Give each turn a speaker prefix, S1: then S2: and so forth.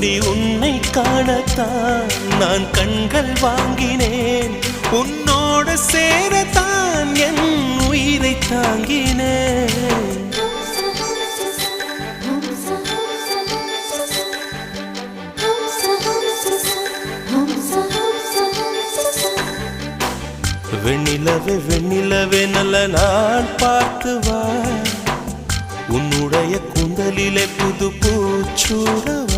S1: அடி உன்னை காணத்தான் நான் கண்கள் வாங்கினேன், உன்னோடு சேரத்தான் என் உயிரை தாங்கினேன். வெண்ணிலவே வெண்ணிலவே நல்ல நாள் பார்த்து வா, உன்னுடைய கூந்தலிலே புது பூச்சூடவா.